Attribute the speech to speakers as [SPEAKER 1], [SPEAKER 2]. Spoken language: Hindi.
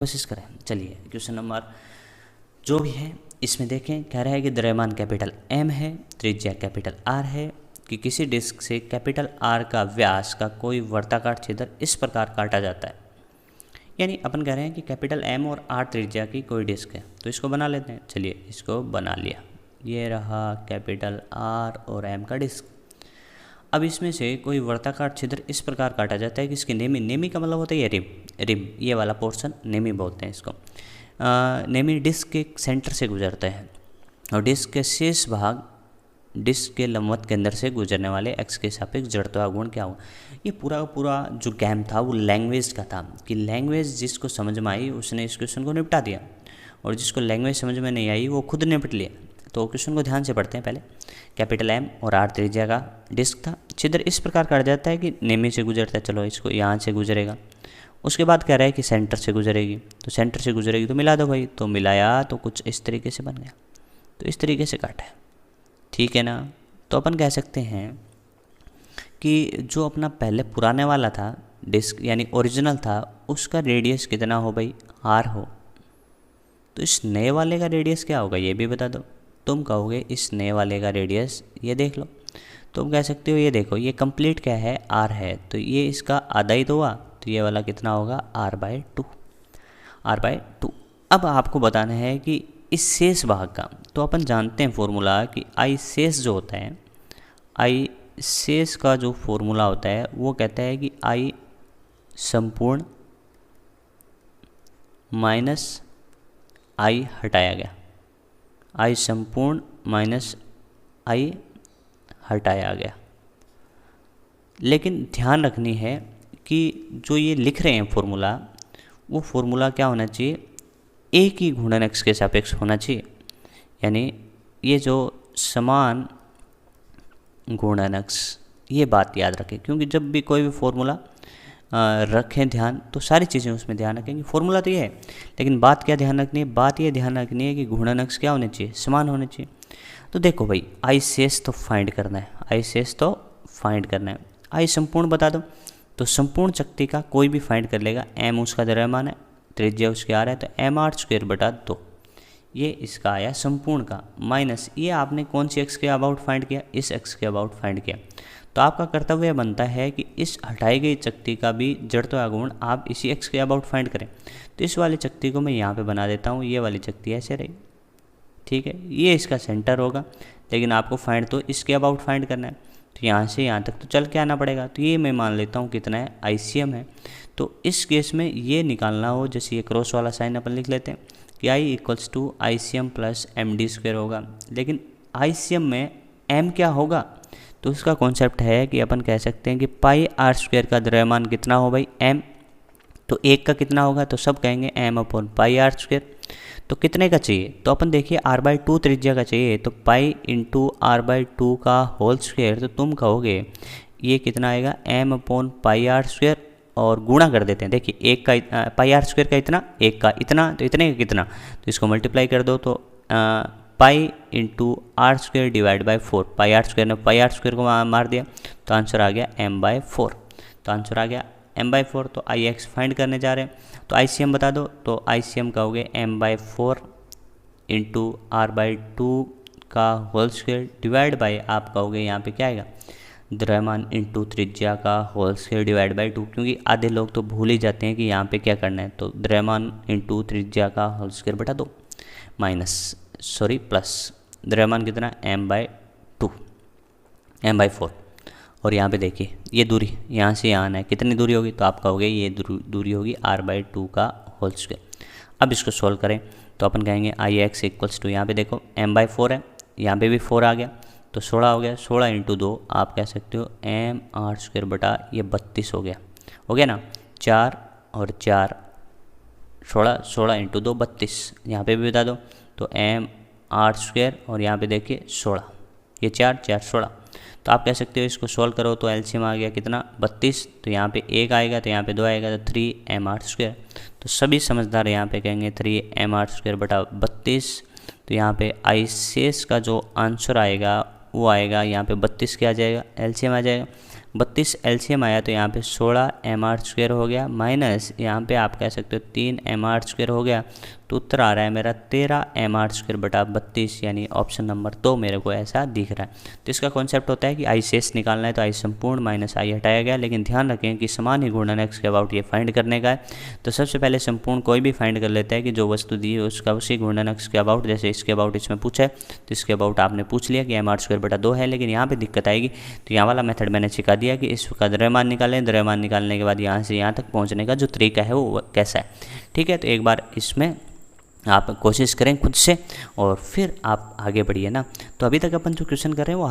[SPEAKER 1] कोशिश करें। चलिए क्वेश्चन नंबर जो भी है इसमें देखें, कह रहा है कि द्रव्यमान कैपिटल एम है, त्रिज्या कैपिटल आर है कि किसी डिस्क से कैपिटल आर का व्यास का कोई वर्ताकार छिद्र इस प्रकार काटा जाता है। यानी अपन कह रहे हैं कि कैपिटल एम और आर त्रिज्या की कोई डिस्क है, तो इसको बना लेते हैं। चलिए इसको बना लिया, ये रहा कैपिटल आर और एम का डिस्क। अब इसमें से कोई वर्ताकार छिद्र इस प्रकार काटा जाता है कि इसकी नेमी का मतलब होता है ये रिम, ये वाला पोर्शन नेमी बोलते हैं इसको। नेमी डिस्क के सेंटर से गुजरता है और डिस्क के शेष भाग डिस्क के लंबवत केंद्र से गुजरने वाले एक्स के सापेक्ष जड़त्वाघूर्ण क्या हुआ। ये पूरा का पूरा जो गेम था वो लैंग्वेज का था कि लैंग्वेज जिसको समझ में आई उसने इस क्वेश्चन को निपटा दिया और जिसको लैंग्वेज समझ में नहीं आई वो खुद निपट लिया। तो क्वेश्चन को ध्यान से पढ़ते हैं। पहले कैपिटल एम और आर त्रिज्या का डिस्क था, छिद्र इस प्रकार काटा जाता है कि नेमी से गुजरता है, चलो इसको यहाँ से गुजरेगा। उसके बाद कह रहा है कि सेंटर से गुजरेगी, तो सेंटर से गुजरेगी तो मिला दो भाई, तो मिलाया तो कुछ इस तरीके से बन गया, तो इस तरीके से काटा है, ठीक है ना। तो अपन कह सकते हैं कि जो अपना पहले पुराने वाला था डिस्क यानी ओरिजिनल था उसका रेडियस कितना हो भाई, आर हो, तो इस नए वाले का रेडियस क्या होगा ये भी बता दो। तुम कहोगे इस नए वाले का रेडियस ये देख लो, तुम कह सकते हो ये देखो ये कंप्लीट क्या है, आर है, तो ये इसका आधा ही तो हुआ, तो ये वाला कितना होगा r/2। अब आपको बताना है कि इस शेष भाग का, तो अपन जानते हैं फॉर्मूला कि आई शेष जो होता है, आई शेष का जो फॉर्मूला होता है वो कहता है कि आई संपूर्ण माइनस आई हटाया गया, आई संपूर्ण माइनस आई हटाया गया। लेकिन ध्यान रखनी है कि जो ये लिख रहे हैं फॉर्मूला, वो फॉर्मूला क्या होना चाहिए, एक ही घूर्णन एक्स के सापेक्ष होना चाहिए। यानी ये जो समान घूर्णन एक्स, ये बात याद रखें, क्योंकि जब भी कोई भी फॉर्मूला रखें ध्यान, तो सारी चीज़ें उसमें ध्यान रखेंगे। फॉर्मूला तो ये है, लेकिन बात क्या ध्यान रखनी है, बात ये ध्यान रखनी है कि घूर्णन एक्स क्या होने चाहिए, समान होने चाहिए। तो देखो भाई आई शेष तो फाइंड करना है, आई शेष तो फाइंड करना है। आई संपूर्ण बता दो, तो संपूर्ण शक्ति का कोई भी फाइंड कर लेगा। एम उसका द्रव्यमान है, त्रिज्या उसकी आर है, तो mr²/2 ये इसका आया संपूर्ण का, माइनस ये आपने कौन सी एक्स के अबाउट फाइंड किया, इस एक्स के अबाउट फाइंड किया। तो आपका कर्तव्य बनता है कि इस हटाई गई शक्ति का भी जड़त्वाघूर्ण आप इसी एक्स के अबाउट फाइंड करें। तो इस वाली शक्ति को मैं यहाँ पे बना देता हूँ, ये वाली शक्ति ऐसे रही, ठीक है, ये इसका सेंटर होगा, लेकिन आपको फाइंड तो इसके अबाउट फाइंड करना है, तो यहाँ से यहाँ तक तो चल के आना पड़ेगा। तो ये मैं मान लेता हूँ कितना है, ICM है। तो इस केस में ये निकालना हो, जैसे ये क्रॉस वाला साइन अपन लिख लेते हैं कि I = ICM + MD² होगा। लेकिन ICM में M क्या होगा, तो उसका कॉन्सेप्ट है कि अपन कह सकते हैं कि πr² का द्रव्यमान कितना हो भाई, M, तो एक का कितना होगा, तो सब कहेंगे m/πr²। तो कितने का चाहिए, तो अपन देखिए r/2 त्रिज्या का चाहिए, तो पाई इंटू r/2 का होल स्क्वायर, तो तुम कहोगे ये कितना आएगा, m/πr² और गुणा कर देते हैं। देखिए एक का πr² का इतना, एक का इतना, तो इतने का कितना, तो इसको मल्टीप्लाई कर दो, तो पाई इंटू r² / 4, πr² ने πr² को मार दिया, तो आंसर आ गया m/4। तो आंसर आ गया m/4। तो Ix फाइंड करने जा रहे हैं, तो ICM बता दो, तो ICM कहोगे m/4 इंटू r/2 का होल स्क्वायर डिवाइड बाई, आप कहोगे यहाँ पे क्या आएगा, द्रव्यमान इंटू त्रिज्या का होल स्क्वायर डिवाइड बाई 2, क्योंकि आधे लोग तो भूल ही जाते हैं कि यहाँ पे क्या करना है। तो द्रव्यमान इंटू त्रिज्या का होल स्क्वायर बटा 2 प्लस द्रव्यमान कितना, m/4। और यहाँ पे देखिए ये दूरी यहाँ से यहाँ आना है, कितनी दूरी होगी, तो आप कहोगे ये दूरी होगी r/2 का होल स्क्वायर। अब इसको सोल्व करें, तो अपन कहेंगे Ix = यहाँ पे देखो m/4 है, यहाँ पे भी 4 आ गया, तो 16 हो गया, 16 × 2 आप कह सकते हो mr² बटा ये 32 हो गया ना, 4 और 4 16, 16 × 2 32, यहाँ पे भी बता दो, तो mr² और यहाँ पे देखिए 16, ये 4 4 16, तो आप कह सकते हो इसको सोल्व करो तो एलसीएम आ गया कितना, 32, तो यहाँ पे 1 आएगा, तो यहाँ पे 2 आएगा, तो 3mr²। तो सभी समझदार यहाँ पे कहेंगे 3mr² बटा 32। तो यहाँ पे आई शेष का जो आंसर आएगा वो आएगा, यहाँ पे 32 क्या आ जाएगा, एलसीएम आ जाएगा, 32 एलसीएम आया तो यहाँ पे 16 mr² हो गया, माइनस यहाँ पे आप कह सकते हो 3 mr² हो गया, तो उत्तर आ रहा है मेरा 13 mr² बटा 32, यानी ऑप्शन नंबर 2 मेरे को ऐसा दिख रहा है। तो इसका कॉन्सेप्ट होता है कि आई शेष निकालना है तो आई संपूर्ण माइनस आई हटाया गया, लेकिन ध्यान रखें कि समान ही घूर्णन एक्स के अबाउट ये फाइंड करने का है। तो सबसे पहले संपूर्ण कोई भी फाइंड कर लेता है कि जो वस्तु दी है उसका उसी घूर्णन एक्स के अबाउट, जैसे इसके अबाउट इसमें पूछा है तो इसके अबाउट आपने पूछ लिया कि mr² बटा 2 है, लेकिन यहाँ पे दिक्कत आएगी। तो यहाँ वाला मेथड मैंने सिखा दिया कि इसका द्रव्यमान निकालें, द्रव्यमान निकालने के बाद यहाँ से यहाँ तक पहुँचने का जो तरीका है वो कैसा है। ठीक है, तो एक बार इसमें आप कोशिश करें खुद से और फिर आप आगे बढ़िए ना। तो अभी तक अपन जो क्वेश्चन कर रहे हैं वो